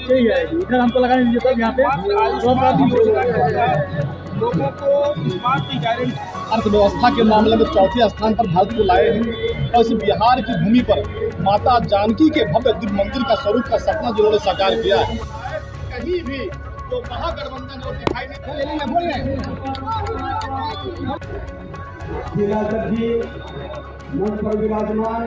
चाहिए इधर हमको लगाने दीजिए तब यहाँ पे लोगों को इस बात की गारंटी। अर्थव्यवस्था के मामले में चौथे स्थान पर भारत को लाए हैं और इस बिहार की भूमि पर माता जानकी के भव्य दिव्य मंदिर का स्वरूप का सपना जिन्होंने साकार किया है। कहीं भी तो महागठबंधन और दिखाई नहीं विराजमान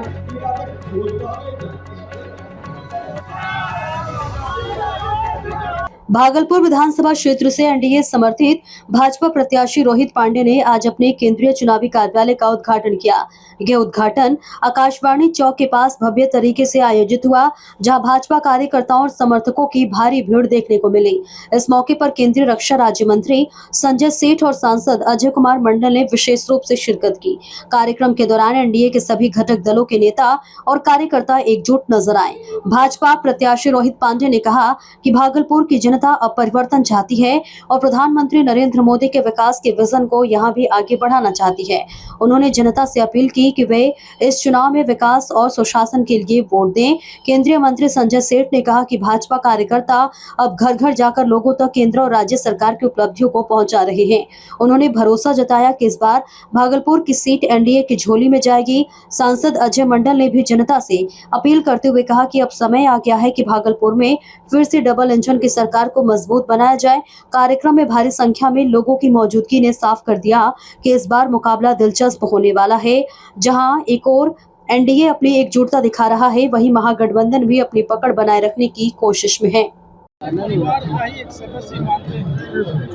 भागलपुर विधानसभा क्षेत्र से एनडीए समर्थित भाजपा प्रत्याशी रोहित पांडे ने आज अपने केंद्रीय चुनावी कार्यालय का उद्घाटन किया। यह उद्घाटन आकाशवाणी चौक के पास भव्य तरीके से आयोजित हुआ, जहां भाजपा कार्यकर्ताओं और समर्थकों की भारी भीड़ देखने को मिली। इस मौके पर केंद्रीय रक्षा राज्य मंत्री संजय सेठ और सांसद अजय कुमार मंडल ने विशेष रूप से शिरकत की। कार्यक्रम के दौरान एनडीए के सभी घटक दलों के नेता और कार्यकर्ता एकजुट नजर आए। भाजपा प्रत्याशी रोहित पांडे ने कहा कि भागलपुर की जनता अब परिवर्तन चाहती है और प्रधानमंत्री नरेंद्र मोदी के विकास के विजन को यहां भी आगे बढ़ाना चाहती है। उन्होंने जनता से अपील की कि वे इस चुनाव में विकास और सुशासन के लिए वोट दें। केंद्रीय मंत्री संजय सेठ ने कहा कि भाजपा कार्यकर्ता अब घर घर जाकर लोगों तक केंद्र और राज्य सरकार की उपलब्धियों को पहुंचा रहे हैं। उन्होंने भरोसा जताया कि इस बार भागलपुर की सीट एनडीए की झोली में जाएगी। सांसद अजय मंडल ने भी जनता से अपील करते हुए कहा कि अब समय आ गया है कि भागलपुर में फिर से डबल इंजन की सरकार को मजबूत बनाया जाए। कार्यक्रम में भारी संख्या में लोगों की मौजूदगी ने साफ कर दिया कि इस बार मुकाबला दिलचस्प होने वाला है। जहां एक और एनडीए अपनी एकजुटता दिखा रहा है, वहीं महागठबंधन भी अपनी पकड़ बनाए रखने की कोशिश में है। परिवार का ही एक सदस्य मानते हैं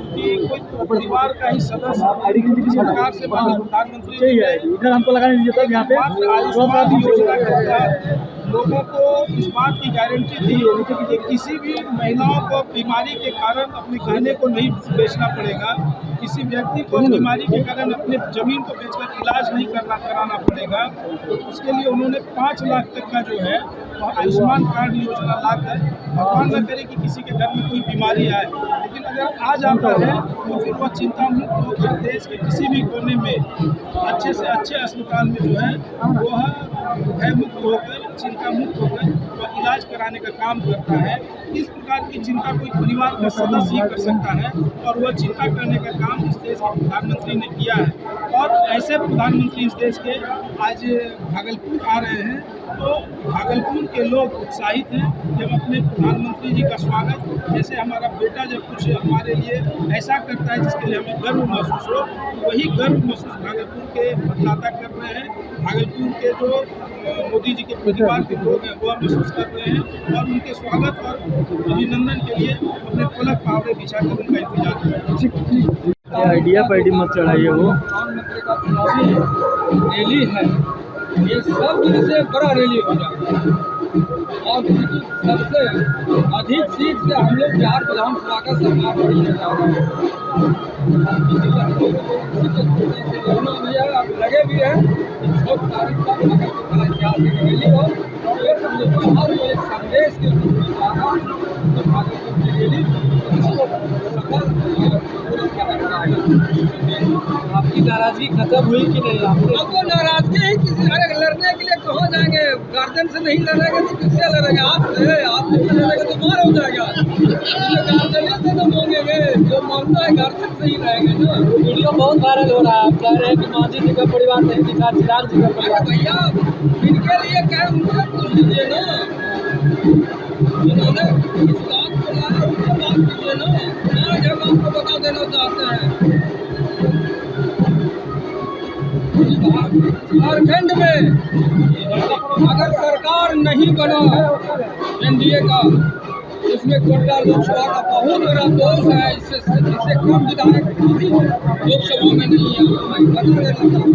कि कोई परिवार का ही सदस्य सरकार से प्रधानमंत्री चाहिए इधर हमको लगाने दीजिए तब यहाँ पे आयुष्मान योजना के तहत लोगों को इस बात की गारंटी दी है कि किसी भी महिलाओं को बीमारी के कारण अपने गहने को नहीं बेचना पड़ेगा, किसी व्यक्ति को बीमारी के कारण अपने जमीन को बेचकर इलाज नहीं कराना पड़ेगा। तो उसके लिए उन्होंने 5 लाख तक का जो है आयुष्मान कार्ड योजना लाकर, भगवान न करे कि किसी के घर में कोई बीमारी आए, लेकिन अगर आ जाता है तो फिर वह चिंता मुक्त होकर देश के किसी भी कोने में अच्छे से अच्छे अस्पताल में जो है वह भय मुक्त होकर, चिंता मुक्त होकर वह इलाज कराने का काम करता है। इस प्रकार की चिंता कोई परिवार का सदस्य ही कर सकता है और वह चिंता करने का काम इस देश के प्रधानमंत्री ने किया है। और ऐसे प्रधानमंत्री इस देश के आज भागलपुर आ रहे हैं, तो भागलपुर के लोग उत्साहित हैं कि हम अपने प्रधानमंत्री जी का स्वागत, जैसे हमारा बेटा जब कुछ हमारे लिए ऐसा करता है जिसके लिए हमें गर्व महसूस हो, वही गर्व महसूस भागलपुर के मतदाता कर रहे हैं। भागलपुर के जो मोदी जी के परिवार के लोग हैं वह महसूस कर रहे हैं और उनके स्वागत और अभिनंदन के लिए अपने पलक पावड़े बिछाकर उनका इंतजार कर रहे हैं। आइडिया पर आइडिया मत चढ़ाइए। वो प्रधानमंत्री का चुनावी रैली है, ये सब से बड़ा रैली हो जाता है और सबसे अधिक सीट से हम लोग बिहार विधानसभा का सरकार बढ़िया जा रहे हैं। लगे भी है ऐतिहासिक रैली हो और एक संदेश के रूप में जाना तो भागलपुर की रैली आपकी नाराजगी खत्म हुई कि नहीं? आपको नाराजगी है किसी लड़ने के लिए कहाँ जाएंगे? गार्जियन से नहीं लड़ेंगे तो किससे लड़ेंगे? आप लड़ेंगे तो मार हो जाएगा। गार्जियन से तो मांगेंगे, जो मानता है गार्जियन से ही रहेंगे ना। वीडियो बहुत वायरल हो रहा है, आप कह रहे हैं कि मांझी जी का परिवार नहीं दिखा, चिराग जी का परिवार। भैया इनके लिए क्या उनसे पूछ लीजिए ना, उन्होंने इस बात को लाया उनसे बात कीजिए ना। आज हम आपको बता देना चाहते हैं झारखंड में अगर सरकार नहीं बना एनडीए का, इसमें कोटा लोकसभा का बहुत बड़ा दोष है। इससे कम विधायक किसी लोकसभा में नहीं है। मैं बता देना चाहता हूँ,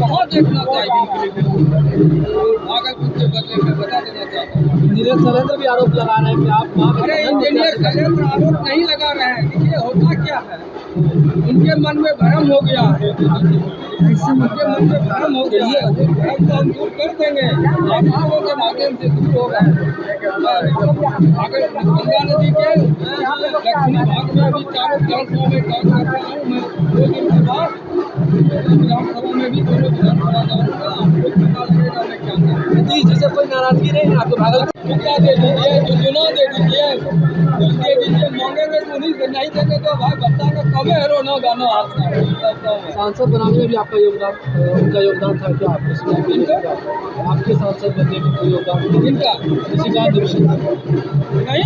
बहुत देखना चाहिए भागलपुर के बदले में, बता देना चाहता हूँ। इंजीनियर शैलेंद्र भी आरोप लगा रहे हैं कि आप अरे इंजीनियर शैलेंद्र आरोप नहीं लगा रहे हैं। देखिए होता क्या है, उनके मन में भ्रम हो गया है, उनके मन में भ्रम हो गया है। भ्रम को हम दूर कर देंगे, आप लोगों के माध्यम से दूर हो गए। अगर गंगा नदी के दक्षिणी भाग में अभी चारों विधानसभा में काम कर रहा हूँ मैं, 2 दिन के बाद विधानसभा में भी दोनों विधानसभा जाऊँगा, आप लोग बता लगेगा मैं क्या। जी जैसे से कोई नाराजगी नहीं है आपको? भागलपुर क्या दे दीजिए, जो चुनाव दे दीजिए, कुछ दे दीजिए, मांगेंगे तो नहीं देंगे तो भाई बच्चा का कमे है रोना गाना हाथ में। सांसद बनाने में भी आपका योगदान, उनका योगदान था क्या आपके सांसद बनने में कोई योगदान इनका किसी का नहीं?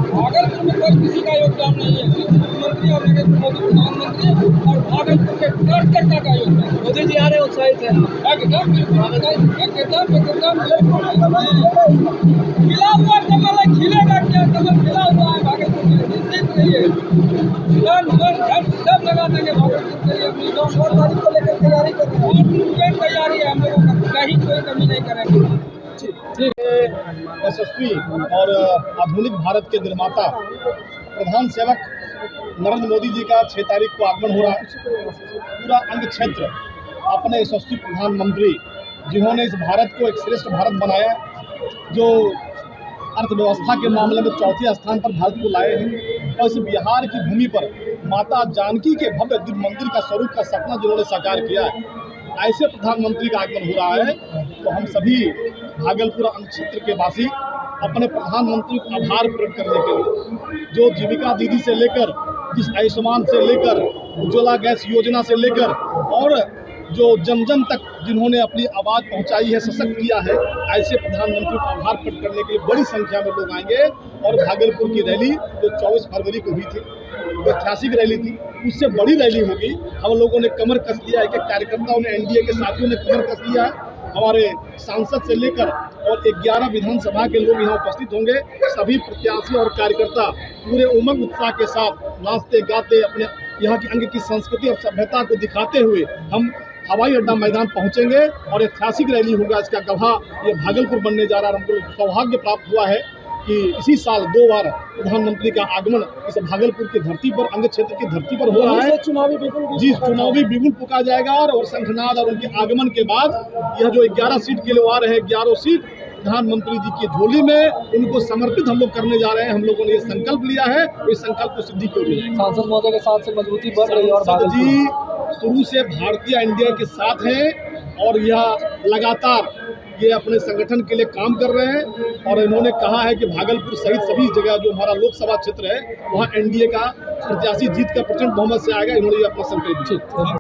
भागलपुर में कोई किसी का योगदान नहीं है, सिर्फ मुख्यमंत्री और नरेंद्र मोदी प्रधानमंत्री और भागलपुर के कार्यकर्ता का योगदान। मोदी जी आ रहे उत्साहित है एकदम खिला हुआ कमल है, खिलेगा क्या? कमल खिला हुआ है भागलपुर में, निश्चित रहिए सब लगा देंगे भागलपुर के लिए। अपनी 4 तारीख को लेकर तैयारी कर रहे हैं, तैयारी है हम लोगों का, कहीं कोई कमी नहीं करेंगे। यशस्वी और आधुनिक भारत के निर्माता प्रधान सेवक नरेंद्र मोदी जी का 6 तारीख को आगमन हो रहा है। पूरा अंग क्षेत्र अपने यशस्वी प्रधानमंत्री जिन्होंने इस भारत को एक श्रेष्ठ भारत बनाया, जो अर्थव्यवस्था के मामले में 4थे स्थान पर भारत को लाए हैं, और इस बिहार की भूमि पर माता जानकी के भव्य दिव्य मंदिर का स्वरूप का सपना जिन्होंने साकार किया है, ऐसे प्रधानमंत्री का आगमन हो रहा है। तो हम सभी भागलपुर अंग क्षेत्र के वासी अपने प्रधानमंत्री को आभार प्रकट करने के लिए, जो जीविका दीदी से लेकर, जिस आयुष्मान से लेकर, उज्ज्वला गैस योजना से लेकर, और जो जन जन तक जिन्होंने अपनी आवाज़ पहुंचाई है, सशक्त किया है, ऐसे प्रधानमंत्री को आभार प्रकट करने के लिए बड़ी संख्या में लोग आएंगे। और भागलपुर की रैली जो 24 फरवरी को हुई थी, वो ऐतिहासिक रैली थी, उससे बड़ी रैली होगी। हम लोगों ने कमर कस लिया है, कि कार्यकर्ताओं ने, एनडीए के साथियों ने कमर कस लिया है। हमारे सांसद से लेकर और 11 विधानसभा के लोग यहाँ उपस्थित होंगे। सभी प्रत्याशी और कार्यकर्ता पूरे उमंग उत्साह के साथ नाचते गाते अपने यहाँ की अंग की संस्कृति और सभ्यता को दिखाते हुए हम हवाई अड्डा मैदान पहुँचेंगे और ऐतिहासिक रैली होगा। इसका गवाह ये भागलपुर बनने जा रहा है। हमको सौभाग्य प्राप्त हुआ है कि इसी साल 2 बार प्रधानमंत्री का आगमन इस भागलपुर की धरती पर, अंग क्षेत्र की धरती पर हो रहा है। चुनावी बिगुल फूका जाएगा और शंखनाद और उनके आगमन के बाद यह जो 11 सीट के लिए आ रहे हैं, 11 सीट प्रधानमंत्री जी की झोली में उनको समर्पित हम लोग करने जा रहे हैं। हम लोगों ने ये संकल्प लिया है, इस संकल्प को सिद्धि को लिया है। सांसद महोदय के साथ से मजबूती बढ़ रही है और सांसद जी शुरू से भारतीय इंडिया के साथ हैं और यह लगातार ये अपने संगठन के लिए काम कर रहे हैं। और इन्होंने कहा है कि भागलपुर सहित सभी जगह जो हमारा लोकसभा क्षेत्र है, वहाँ एनडीए का प्रत्याशी जीत का प्रचंड बहुमत से आएगा। इन्होंने अपना संकल्प